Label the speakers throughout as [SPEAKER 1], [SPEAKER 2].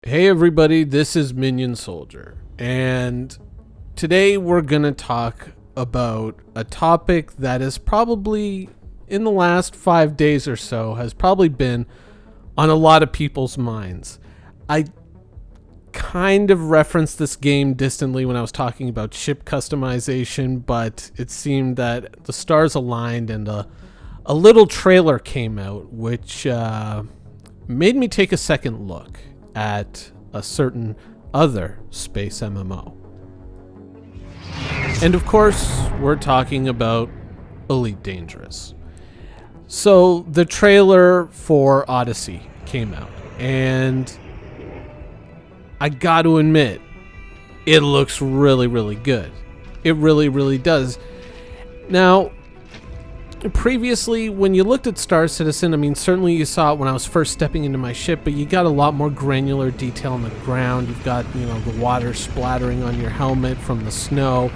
[SPEAKER 1] Hey everybody, this is Minion Soldier, and today we're gonna talk about a topic that is probably, in the last 5 days or so, has probably been on a lot of people's minds. I kind of referenced this game distantly when I was talking about ship customization, but it seemed that the stars aligned and a little trailer came out, which made me take a second look at a certain other space MMO. And of course, we're talking about Elite Dangerous. So the trailer for Odyssey came out, and I got to admit, it looks really, really good. It really, really does. Now, previously, when you looked at Star Citizen, I mean, certainly you saw it when I was first stepping into my ship, but you got a lot more granular detail on the ground. You've got, the water splattering on your helmet from the snow.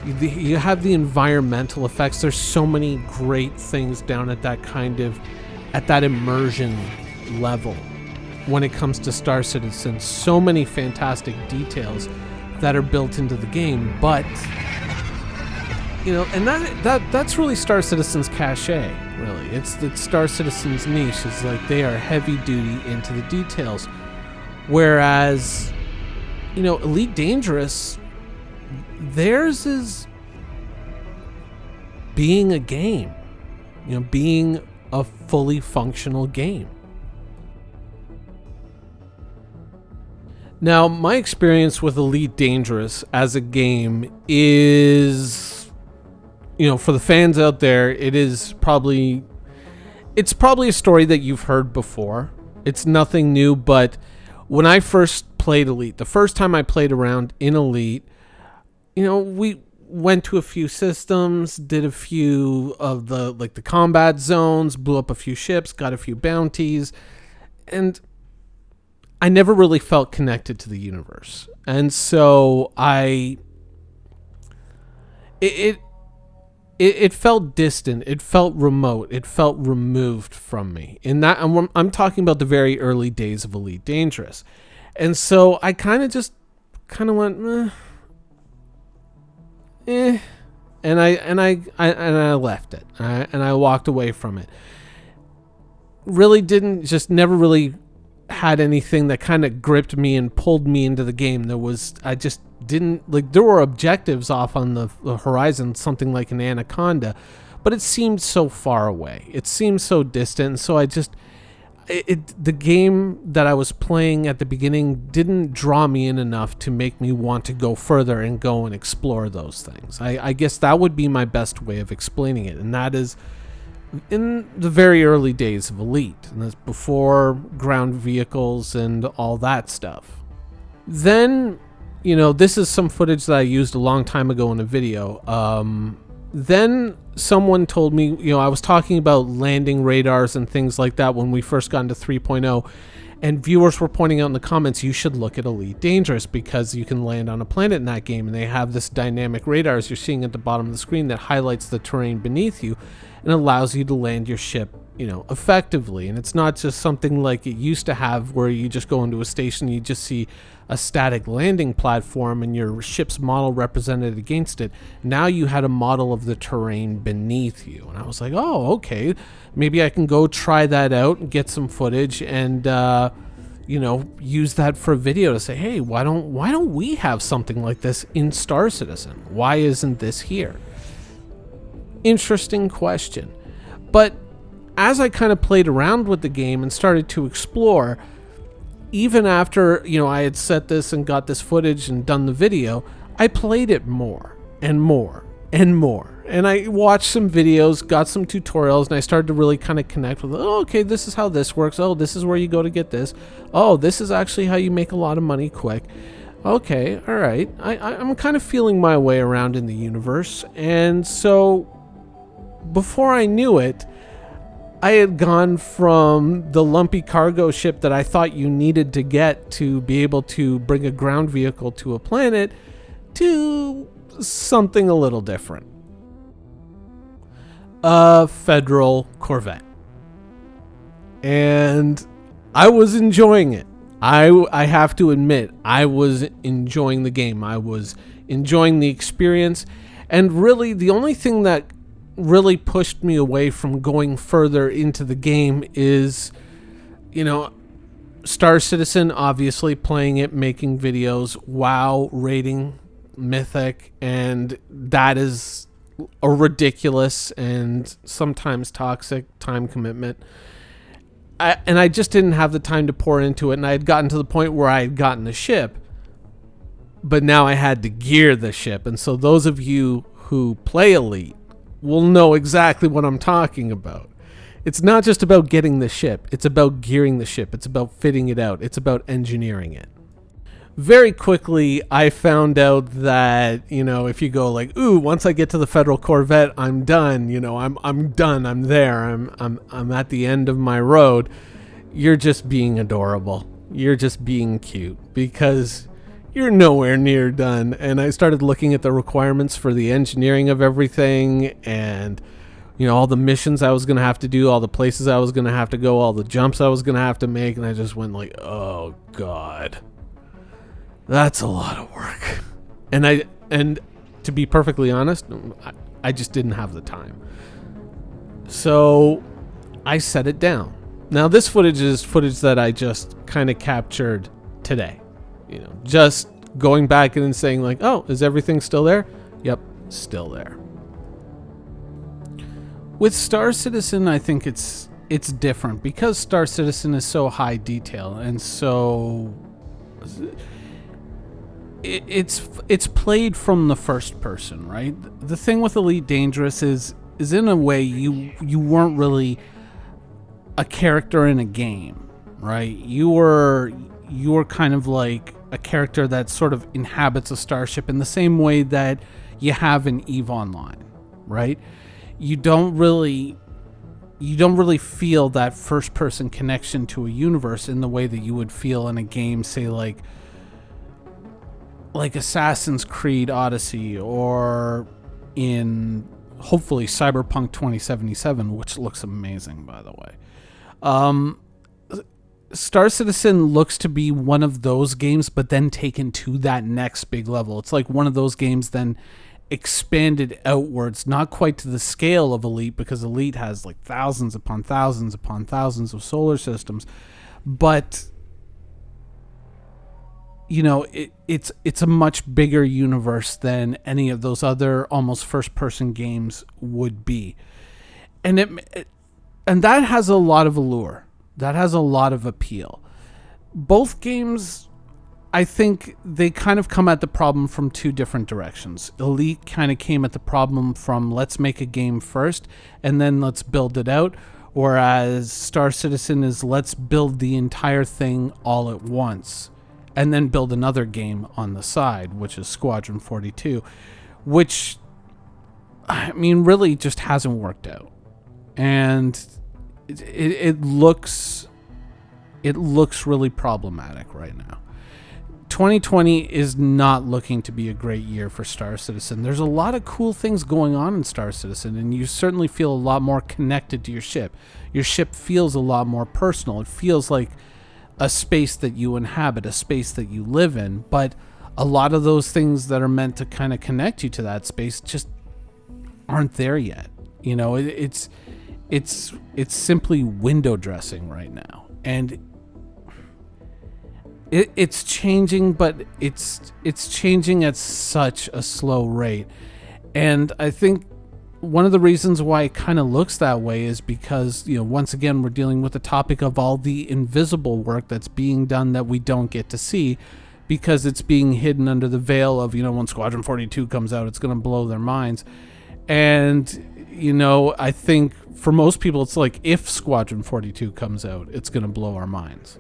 [SPEAKER 1] You have the environmental effects. There's so many great things down at that immersion level when it comes to Star Citizen. So many fantastic details that are built into the game, but and that's really Star Citizen's cachet, really. It's Star Citizen's niche. It's like they are heavy duty into the details. Whereas, Elite Dangerous, theirs is being a game. Being a fully functional game. Now, my experience with Elite Dangerous as a game is, for the fans out there, it's probably a story that you've heard before. It's nothing new, but when I first played Elite, the first time I played around in Elite, we went to a few systems, did a few of the combat zones, blew up a few ships, got a few bounties, and I never really felt connected to the universe. And so it felt distant. It felt remote. It felt removed from me. I'm talking about the very early days of Elite Dangerous. And so I kind of went, and I left it. And I walked away from it. Never really had anything that kind of gripped me and pulled me into the game. There were objectives off on the horizon, something like an anaconda, but it seemed so far away. It seemed so distant. So the game that I was playing at the beginning didn't draw me in enough to make me want to go further and go and explore those things. I guess that would be my best way of explaining it. And that is in the very early days of Elite, and that's before ground vehicles and all that stuff. Then, this is some footage that I used a long time ago in a video. Then someone told me, I was talking about landing radars and things like that when we first got into 3.0, and viewers were pointing out in the comments, you should look at Elite Dangerous because you can land on a planet in that game, and they have this dynamic radar, as you're seeing at the bottom of the screen, that highlights the terrain beneath you and allows you to land your ship, effectively. And it's not just something like it used to have where you just go into a station, you just see a static landing platform and your ship's model represented against it. Now you had a model of the terrain beneath you. And I was like, oh, okay, maybe I can go try that out and get some footage and, use that for a video to say, hey, why don't we have something like this in Star Citizen? Why isn't this here? Interesting question. But as I kind of played around with the game and started to explore, even after, I had set this and got this footage and done the video, I played it more and more and more. And I watched some videos, got some tutorials, and I started to really kind of connect with, oh, okay, this is how this works. Oh, this is where you go to get this. Oh, this is actually how you make a lot of money quick. Okay, all right. I'm kind of feeling my way around in the universe. And so before I knew it, I had gone from the lumpy cargo ship that I thought you needed to get to be able to bring a ground vehicle to a planet to something a little different. A Federal Corvette. And I was enjoying it. I have to admit, I was enjoying the game. I was enjoying the experience. And really, the only thing that really pushed me away from going further into the game is, Star Citizen, obviously playing it, making videos, WoW rating, Mythic, and that is a ridiculous and sometimes toxic time commitment. I just didn't have the time to pour into it, and I had gotten to the point where I had gotten the ship, but now I had to gear the ship. And so those of you who play Elite will know exactly what I'm talking about. It's not just about getting the ship. It's about gearing the ship. It's about fitting it out. It's about engineering it. Very quickly, I found out that, if you go like, ooh, once I get to the Federal Corvette, I'm done. I'm done. I'm there. I'm at the end of my road. You're just being adorable. You're just being cute because you're nowhere near done. And I started looking at the requirements for the engineering of everything and, all the missions I was going to have to do, all the places I was going to have to go, all the jumps I was going to have to make. And I just went like, oh, God. That's a lot of work. And to be perfectly honest, I just didn't have the time. So I set it down. Now this footage is footage that I just kind of captured today. Just going back and saying like, oh, is everything still there? Yep, still there. With Star Citizen, I think it's different because Star Citizen is so high detail and so it's played from the first person, right? The thing with Elite Dangerous is in a way you weren't really a character in a game, right? You were kind of like a character that sort of inhabits a starship in the same way that you have in EVE Online, right? You don't really feel that first person connection to a universe in the way that you would feel in a game, say like Assassin's Creed Odyssey or in hopefully Cyberpunk 2077, which looks amazing, by the way. Star Citizen looks to be one of those games, but then taken to that next big level. It's like one of those games then expanded outwards, not quite to the scale of Elite, because Elite has like thousands upon thousands upon thousands of solar systems, but it's a much bigger universe than any of those other almost first-person games would be, and that has a lot of allure. That has a lot of appeal. Both games, I think, they kind of come at the problem from two different directions. Elite kind of came at the problem from let's make a game first and then let's build it out, whereas Star Citizen is let's build the entire thing all at once and then build another game on the side, which is Squadron 42, which, I mean, really just hasn't worked out. And it looks really problematic right now. 2020 is not looking to be a great year for Star Citizen. There's a lot of cool things going on in Star Citizen, and you certainly feel a lot more connected to your ship. Your ship feels a lot more personal. It feels like a space that you inhabit, a space that you live in, but a lot of those things that are meant to kind of connect you to that space just aren't there yet. It's simply window dressing right now, and it's changing, but it's changing at such a slow rate. And I think one of the reasons why it kind of looks that way is because, once again, we're dealing with the topic of all the invisible work that's being done that we don't get to see because it's being hidden under the veil of, when Squadron 42 comes out, it's going to blow their minds. And, I think for most people, it's like if Squadron 42 comes out, it's going to blow our minds.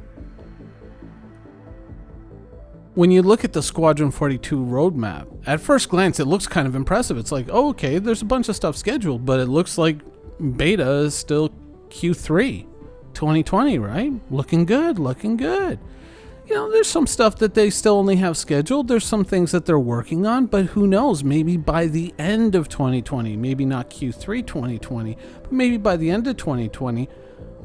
[SPEAKER 1] When you look at the Squadron 42 roadmap, at first glance, it looks kind of impressive. It's like, oh, okay, there's a bunch of stuff scheduled, but it looks like beta is still Q3 2020, right? Looking good. There's some stuff that they still only have scheduled. There's some things that they're working on, but who knows? Maybe by the end of 2020, maybe not Q3 2020, but maybe by the end of 2020,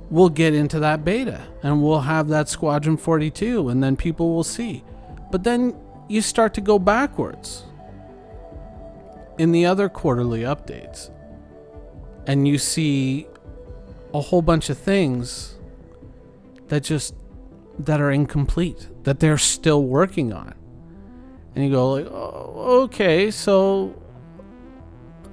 [SPEAKER 1] we'll get into that beta and we'll have that Squadron 42 and then people will see. But then you start to go backwards in the other quarterly updates and you see a whole bunch of things that are incomplete, that they're still working on. And you go like, oh, okay, so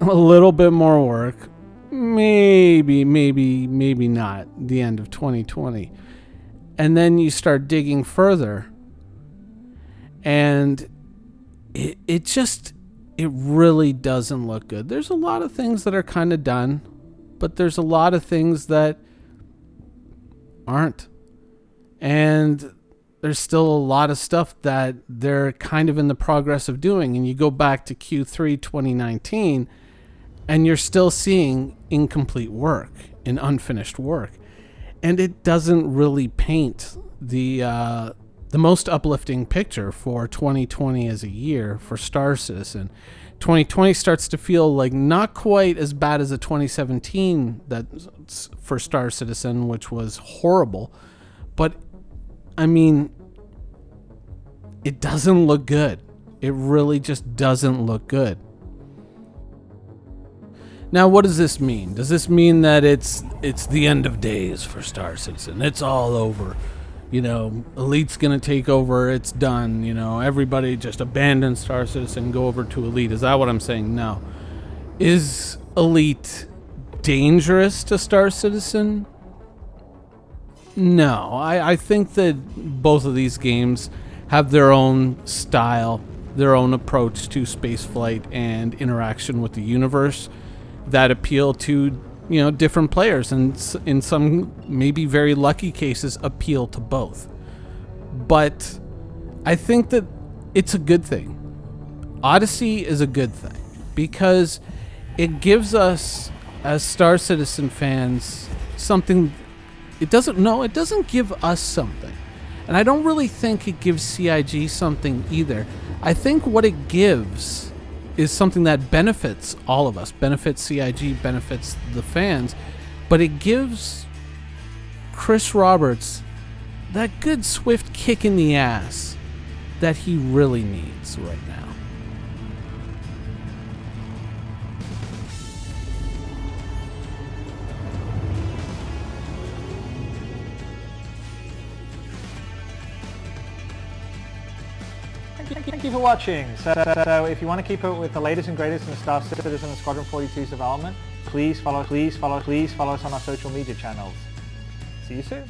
[SPEAKER 1] a little bit more work. Maybe not the end of 2020. And then you start digging further and it really doesn't look good. There's a lot of things that are kind of done, but there's a lot of things that aren't. And there's still a lot of stuff that they're kind of in the progress of doing. And you go back to Q3 2019 and you're still seeing incomplete work and unfinished work. And it doesn't really paint the most uplifting picture for 2020 as a year for Star Citizen. 2020 starts to feel like not quite as bad as the 2017 that's for Star Citizen, which was horrible. But, I mean, it doesn't look good. It really just doesn't look good. Now, what does this mean? Does this mean that it's the end of days for Star Citizen? It's all over. You know, Elite's going to take over. It's done. You know, everybody just abandon Star Citizen, go over to Elite. Is that what I'm saying? No. Is Elite dangerous to Star Citizen? No. I think that both of these games have their own style, their own approach to spaceflight and interaction with the universe that appeal to, you know, different players, and in some maybe very lucky cases appeal to both. But I think that it's a good thing. Odyssey is a good thing because it gives us as Star Citizen fans something. It doesn't give us something. And I don't really think it gives CIG something either. I think what it gives is something that benefits all of us, benefits CIG, benefits the fans, but it gives Chris Roberts that good swift kick in the ass that he really needs right now.
[SPEAKER 2] Thank you for watching. So if you want to keep up with the latest and greatest in the Star Citizen and Squadron 42's development, please follow us on our social media channels. See you soon.